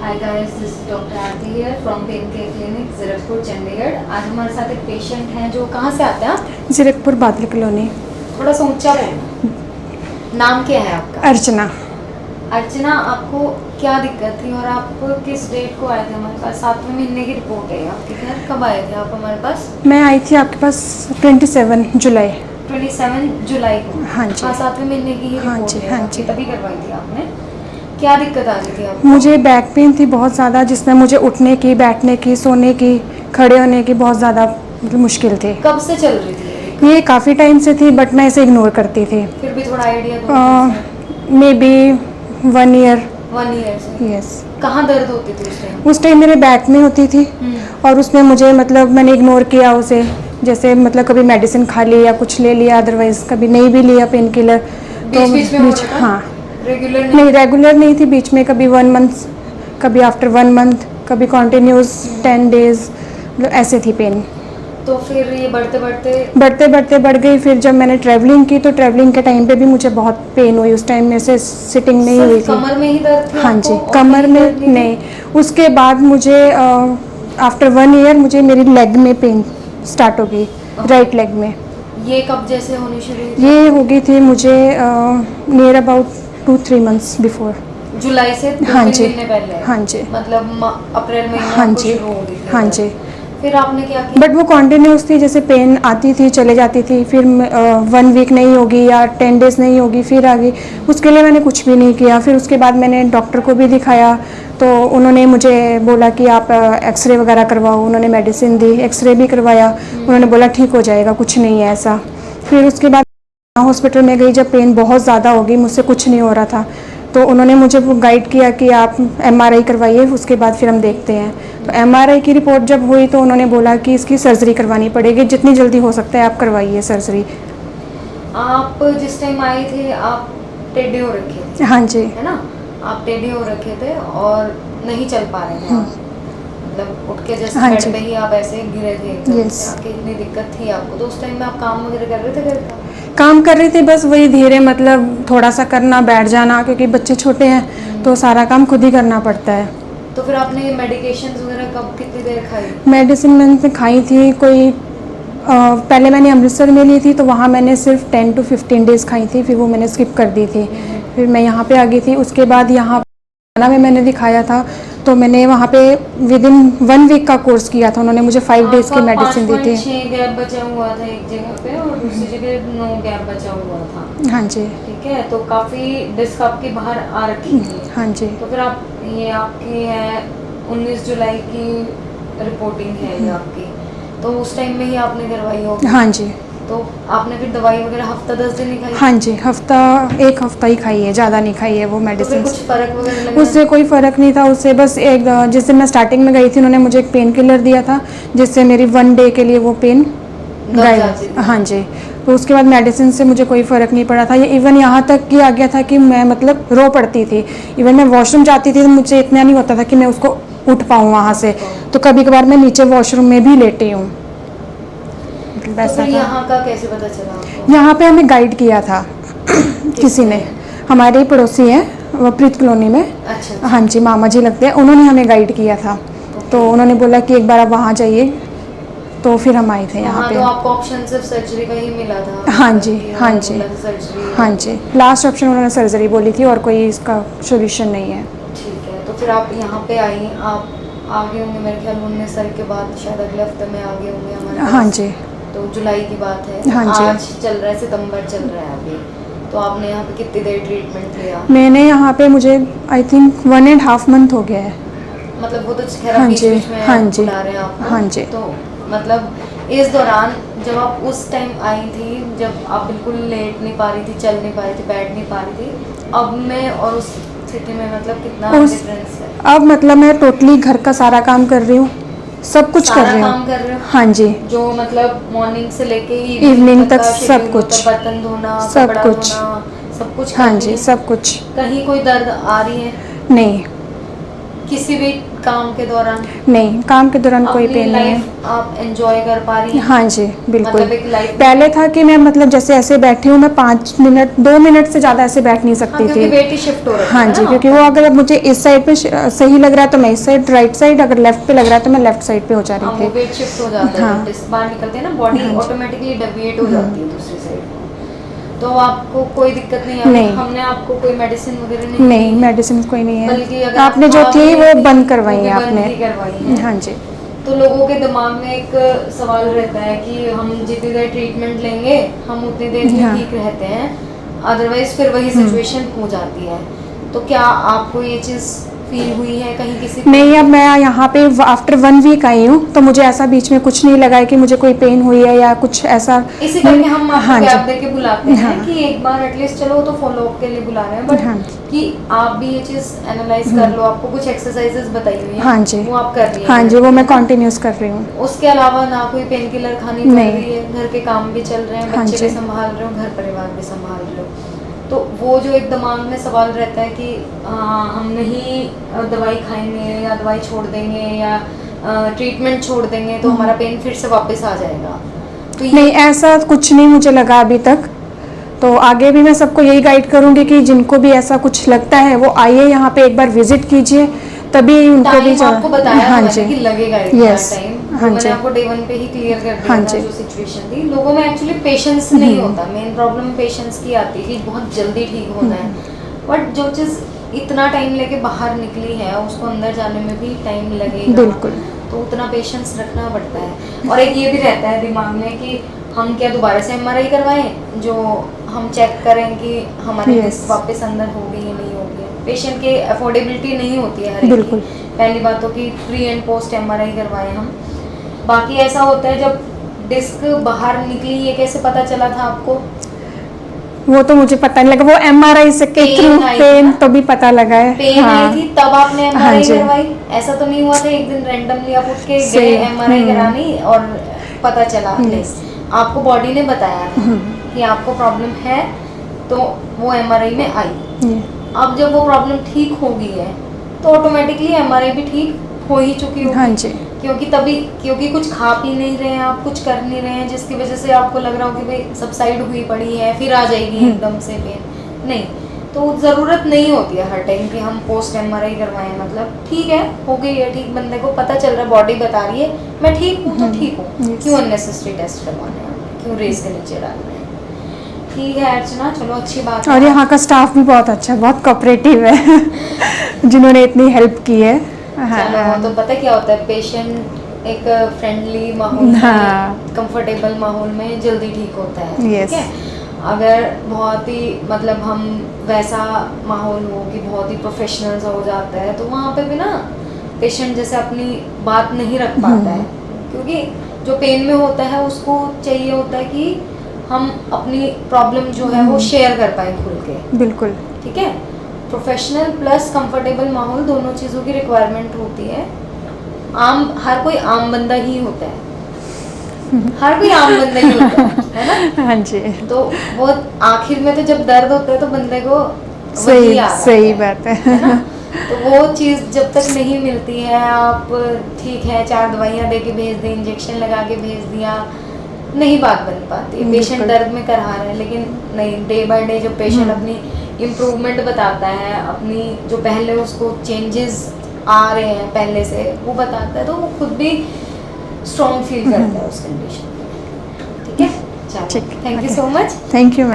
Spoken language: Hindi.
Hi guys, this is doctor Aarti here from pain care clinic Zirakpur Chandigarh. आज हमारे साथ एक पेशेंट हैं जो कहाँ से आते हैं आप? जीरकपुर बादल कॉलोनी। थोड़ा सा ऊंचा बोलना। नाम क्या है आपका? अर्चना। अर्चना, आपको क्या दिक्कत थी और आप किस डेट को आए थे हमारे पास? 7वें महीने की रिपोर्ट है आपके घर। कब आए थे आप हमारे पास? मैं आई थी आपके पास 27 जुलाई। 27 जुलाई को। हाँ जी। 7वें महीने की ही हाँ रिपोर्ट जी, है हाँ आपकी, जी। तभी करवाई थी आपने। क्या दिक्कत आ रही थी आपको? मुझे बैक पेन थी बहुत ज़्यादा, जिसमें मुझे उठने की, बैठने की, सोने की, खड़े होने की बहुत ज़्यादा मुश्किल थी। कब से चल रही थी ये काफ़ी टाइम से थी, बट मैं इसे इग्नोर करती थी। फिर भी थोड़ा आइडिया दो। May be 1 year. 1 ईयर से। यस। कहाँ दर्द होती थी उस टाइम? उस टाइम मेरे बैक में होती थी और उसमें मुझे मतलब मैंने इग्नोर किया उसे। जैसे मतलब कभी मेडिसिन खा ली या कुछ ले लिया, अदरवाइज कभी नहीं भी लिया पेन किलर। तो बीच में हो रहा था? हाँ। रेगुलर नहीं, रेगुलर नहीं थी, बीच में कभी 1 मंथ, कभी आफ्टर 1 मंथ, कभी कॉन्टिन्यूस 10 डेज, मतलब ऐसे थी पेन। तो फिर ये बढ़ते बढ़ते बढ़ते बढ़ते बढ़ गई। फिर जब मैंने ट्रैवलिंग की तो ट्रैवलिंग के टाइम पे भी मुझे बहुत पेन हुई। उस टाइम में से सिटिंग नहीं हुई थी। कमर में ही दर्द थी? हाँ आपको जी, और कमर कहीं में दर्द नहीं थी? नहीं। उसके बाद मुझे आफ्टर 1 ईयर मुझे मेरी लेग में पेन स्टार्ट हो गई, राइट लेग में। ये कब जैसे होनी शुरू हुई थी? ये हो गई थी मुझे नियर अबाउट 2-3 मंथ्स बिफोर। जुलाई से 2-3 हाँ जी, महीने पहले? हाँ जी, मतलब अप्रैल महीने हाँ आपको जी, शुरू हो गई थी हाँ दर्द। जी। फिर आपने क्या किया? बट वो कॉन्टिन्यूस थी, जैसे पेन आती थी चले जाती थी, फिर 1 वीक नहीं होगी या 10 डेज नहीं होगी, फिर आ गई। उसके लिए मैंने कुछ भी नहीं किया। फिर उसके बाद मैंने डॉक्टर को भी दिखाया तो उन्होंने मुझे बोला कि आप एक्सरे वगैरह करवाओ। उन्होंने मेडिसिन दी, एक्सरे भी करवाया। उन्होंने बोला ठीक हो जाएगा, कुछ नहीं है ऐसा। फिर उसके बाद हॉस्पिटल में गई, जब पेन बहुत ज़्यादा हो गई, मुझसे कुछ नहीं हो रहा था, तो उन्होंने मुझे गाइड किया कि आप MRI करवाइए, उसके बाद फिर हम देखते हैं। तो MRI की रिपोर्ट जब हुई तो उन्होंने बोला कि इसकी सर्जरी करवानी पड़ेगी, जितनी जल्दी हो सकता है आप करवाइए सर्जरी। आप जिस टाइम आए थे आप टेढ़े हो रखे थे, हाँ जी, है ना? आप टेढ़े हो रखे थे और नहीं चल पा रहे थे आप। मतलब उठ के जैसे हाँ बेड जी। पे ही आप ऐसे गिरे थे एकदम यस। से, आपकी इतनी दिक्कत थी आपको। तो उस टाइम में आप काम वगैरह कर रहे थे घर का? काम कर रही थी, बस वही धीरे, मतलब थोड़ा सा करना, बैठ जाना, क्योंकि बच्चे छोटे हैं तो सारा काम खुद ही करना पड़ता है। तो फिर आपने मेडिकेशंस वगैरह कब कितनी देर खाई? मेडिसिन मैंने खाई थी कोई पहले मैंने अमृतसर में ली थी, तो वहाँ मैंने सिर्फ 10 to 15 डेज़ खाई थी, फिर वो मैंने स्किप कर दी थी। फिर मैं यहाँ पे आ गई थी। उसके बाद यहाँ हरियाणा में मैंने दिखाया था, तो मैंने वहाँ पे विदिन 1 वीक का कोर्स किया था। उन्होंने मुझे 5 डेज़ की मेडिसिन दी थी। 5.6 गैप बचा हुआ था एक जगह पे और दूसरी जगह 9 गैप बचा हुआ था। हाँ जी, ठीक है, तो काफ़ी डिस्क आपकी बाहर आ रखी थी। हाँ जी। तो फिर आप ये आपकी है 19 जुलाई की रिपोर्टिंग है ये आपकी। तो उस टाइम में ही आपने करवाई होगी? हाँ जी, तो आपने फिर दवाई वगैरह हफ्ता 10 दिन ही खाई? हाँ जी। एक हफ्ता ही खाई है, ज़्यादा नहीं खाई है वो तो फिर मेडिसिन। कुछ फर्क वगैरह लगा? उससे कोई फ़र्क नहीं था। उससे बस एक जिस दिन मैं स्टार्टिंग में गई थी, उन्होंने मुझे एक पेन किलर दिया था, जिससे मेरी 1 डे के लिए वो पेन दब गायब। जाती थी? हाँ जी। तो उसके बाद मेडिसिन से मुझे कोई फ़र्क नहीं पड़ा था। ये इवन यहाँ तक कि आ गया था कि मैं मतलब रो पड़ती थी। इवन मैं वॉशरूम जाती थी तो मुझे इतना नहीं होता था कि मैं उसको उठ पाऊँ वहाँ से। तो कभी कभार मैं नीचे वॉशरूम में भी लेटी हूँ, मतलब तो ऐसा फिर था। यहाँ का कैसे पता चला आपको? यहाँ पे हमें गाइड किया था किसी ने, हमारे ही पड़ोसी हैं वो प्रीत कॉलोनी में। अच्छा। हाँ जी, मामा जी लगते हैं, उन्होंने हमें गाइड किया था। तो उन्होंने बोला कि एक बार आप वहाँ जाइए, तो फिर हम आए थे यहाँ वहाँ पे। तो आपको ऑप्शन सिर्फ सर्जरी का ही मिला था? हाँ जी, कि हाँ जी, बोला था सर्जरी। हाँ जी। लास्ट ऑप्शन उन्होंने सर्जरी बोली थी और कोई इसका सोल्यूशन नहीं है। ठीक है, तो फिर आप यहाँ पे आई, आप आ गए होंगे मेरे ख्याल 19 तारीख के बाद, शायद अगले हफ्ते में आ गए होंगे हमारे पास। हाँ जी, तो जुलाई की बात है। हाँ जी। आज चल रहा है सितंबर चल रहा है अभी। तो आपने यहाँ पे कितनी देर ट्रीटमेंट लिया? मैंने यहाँ पे मुझे आई थिंक 1.5 मंथ हो गया है। मतलब वो तो खैर हाँ बीच जी, बीच में हाँ जी, बुला रहे हैं आपको। हाँ जी। तो मतलब इस दौरान जब आप उस टाइम आई थी, जब आप बिल्कुल लेट नहीं पा रही थी, चल नहीं पा रही थी, बैठ नहीं पा रही थी, अब में और उस स्थिति में मतलब कितना डिफरेंस है? अब मतलब मैं टोटली घर का सारा काम कर रही हूँ, सब कुछ कर सारा रही काम हूँ। कर रहे हो? हाँ जी, जो मतलब मॉर्निंग से लेके इवनिंग तक का सब schedule होता कुछ, है, बर्तन धोना, सब कपड़ा कुछ। धोना, सब कुछ हाँ करती जी, हैं? सब कुछ। कहीं कोई दर्द आ रही है? नहीं, किसी भी काम के दौरान नहीं, काम के दौरान कोई अपनी पेन नहीं है। लाइफ आप एंजॉय कर पा रही हैं? हाँ जी, बिल्कुल। मतलब एक लाइफ पहले था कि मैं मतलब जैसे ऐसे बैठी हूँ, मैं 5 मिनट 2 मिनट से ज़्यादा ऐसे बैठ नहीं हाँ, सकती क्योंकि थी। वेट ही शिफ्ट हो रहा हाँ जी, क्योंकि वो अगर मुझे इस साइड पे सही लग रहा है तो मैं इस साइड, राइट साइड, अगर लेफ्ट पे लग रहा है तो मैं लेफ्ट साइड पे हो जा हाँ, रही वो थी। वेट शिफ्ट हो जाता है हाँ। जब डिस्क बाहर निकलते हैं ना, बॉडी हाँ जी। ऑटोमेटिकली डेविएट हो जाती है दूसरी साइड। तो आपको कोई दिक्कत नहीं आई? नहीं। हमने आपको कोई मेडिसिन वगैरह नहीं नहीं, दी? मेडिसिन कोई नहीं बल्कि है। अगर आपने आप जो खा थी भी वो लेती, बंद वो करवाई भी है बंद आपने। ही करवाई है। हाँ जी। तो लोगों के दिमाग में एक सवाल रहता है कि हम जितनी देर ट्रीटमेंट लेंगे हम उतनी देर ही हाँ। ठीक रहते हैं, अदरवाइज फिर वही सिचुएशन हो जाती है। तो क्या आपको ये चीज़ फील हुई है कहीं किसी को? नहीं, अब मैं यहाँ पे आफ्टर 1 वीक आई हूँ, तो मुझे ऐसा बीच में कुछ नहीं लगा है कि मुझे कोई पेन हुई है या कुछ ऐसा। इसी करके हम आपको हाँ गैप जी। दे के बुलाते हैं हाँ। कि एक बार एटलीस्ट, चलो वो तो फॉलो अप के लिए बुला रहे हैं, बट हाँ। कि आप भी ये चीज़ एनालाइज कर लो। आपको कुछ एक्सरसाइजेस बताई हुई हैं, हाँ जी। वो आप कर रही हैं? हाँ जी, वो मैं है ना? कंटिन्यूस कर रही हूँ। उसके अलावा ना कोई पेन किलर खानी पड़ नहीं। रही है, घर के काम भी चल रहे हैं, हाँ बच्चे भी जी। संभाल रहे हो, घर परिवार भी संभाल रहे हो। तो वो जो एक दिमाग में सवाल रहता है कि हम नहीं दवाई खाएंगे या दवाई छोड़ देंगे या ट्रीटमेंट छोड़ देंगे तो हमारा पेन फिर से वापस आ जाएगा। तो नहीं, ऐसा कुछ नहीं मुझे लगा अभी तक। तो आगे भी मैं सबको यही गाइड करूँगी कि जिनको भी ऐसा कुछ लगता है वो आइए यहाँ पे एक बार विजिट कीजिए, तभी उनको भी टाइम आपको बताया हाँ था जी। मैंने कि लगेगा इतना Yes, टाइम, हाँ मैंने जी। आपको डे 1 पे ही क्लियर कर दिया हाँ था जी। जो सिचुएशन थी। लोगों में एक्चुअली पेशेंस नहीं होता, मेन प्रॉब्लम पेशेंस की आती है कि बहुत जल्दी ठीक होना है, बट जो चीज़ इतना टाइम लेके बाहर निकली है उसको अंदर जाने में भी टाइम लगेगा। बिल्कुल। तो उतना पेशेंस रखना पड़ता है। और एक ये भी रहता है दिमाग में कि हम क्या दोबारा से MRI करवाएं जो हम चेक करें कि हमारी Yes. डिस्क वापस अंदर होगी या नहीं होगी। पेशेंट की अफोर्डेबिलिटी नहीं होती है हर एक बिल्कुल। की। पहली बात तो कि प्री एंड पोस्ट MRI करवाएं हम। बाकी ऐसा होता है जब डिस्क बाहर निकली, ये कैसे पता चला था आपको? वो तो मुझे पता नहीं लगा, वो MRI से के पेन थ्रू आई पेन ना? तो भी पता लगा है। पेन आई थी तब आपने हाँ MRI जी। करवाई? ऐसा तो नहीं हुआ था एक दिन रैंडमली आप उठ के सही। गए MRI करानी और पता चला? नहीं, आपको बॉडी ने बताया था कि आपको प्रॉब्लम है, तो वो MRI में आई। ये। अब जब वो प्रॉब्लम ठीक हो गई है तो ऑटोमेटिकली MRI भी ठीक हो ही चुकी होगी। हाँ जी। क्योंकि कुछ खा पी नहीं रहे हैं आप, कुछ कर नहीं रहे हैं जिसकी वजह से आपको लग रहा हो कि भाई सबसाइड हुई पड़ी है फिर आ जाएगी एकदम से पेन। नहीं, तो ज़रूरत नहीं होती है हर टाइम कि हम पोस्ट MRI करवाएं। मतलब ठीक है, हो गई है ठीक, बंदे को पता चल रहा है, बॉडी बता रही है मैं ठीक हूँ तो ठीक हूँ। Yes. क्यों अननेसेसरी टेस्ट करवाने हैं, क्यों रेस के नीचे डालने हैं? ठीक है अर्चना, चलो अच्छी बात है। और यहाँ का स्टाफ भी बहुत अच्छा है, बहुत कोऑपरेटिव है जिन्होंने इतनी हेल्प की है। चलो, वो तो पता क्या होता है, पेशेंट एक फ्रेंडली माहौल में, हाँ। कंफर्टेबल माहौल में जल्दी ठीक होता है। Yes. ठीक है, अगर बहुत ही मतलब हम वैसा माहौल हो कि बहुत ही प्रोफेशनल सा हो जाता है तो वहाँ पे भी ना पेशेंट जैसे अपनी बात नहीं रख पाता है, क्योंकि जो पेन में होता है उसको चाहिए होता है कि हम अपनी प्रॉब्लम जो है वो शेयर कर पाए खुल के। बिल्कुल। ठीक है, प्रोफेशनल प्लस कंफर्टेबल माहौल दोनों चीज़ों की रिक्वायरमेंट होती है। हर कोई आम बंदा ही होता है, हर कोई आम बंदा ही होता है ना? हाँ जी। तो वो आखिर में तो जब दर्द होता है तो बंदे को सही वही याद आता सही है बात है ना? तो वो चीज़ जब तक नहीं मिलती है, आप ठीक है 4 दवाइयाँ दे के भेज दें, इंजेक्शन लगा के भेज दिया, नहीं बात बन पाती है। पेशेंट बिल्कुल। दर्द में करहा रहा है, लेकिन नहीं, डे बाय डे जब पेशेंट अपनी इम्प्रूवमेंट बताता है, अपनी जो पहले उसको चेंजेस आ रहे हैं पहले से वो बताता है, तो वो खुद भी स्ट्रॉन्ग फील करता है उस कंडीशन में। ठीक है, चलो, ठीक, thank you okay. So much. Thank you.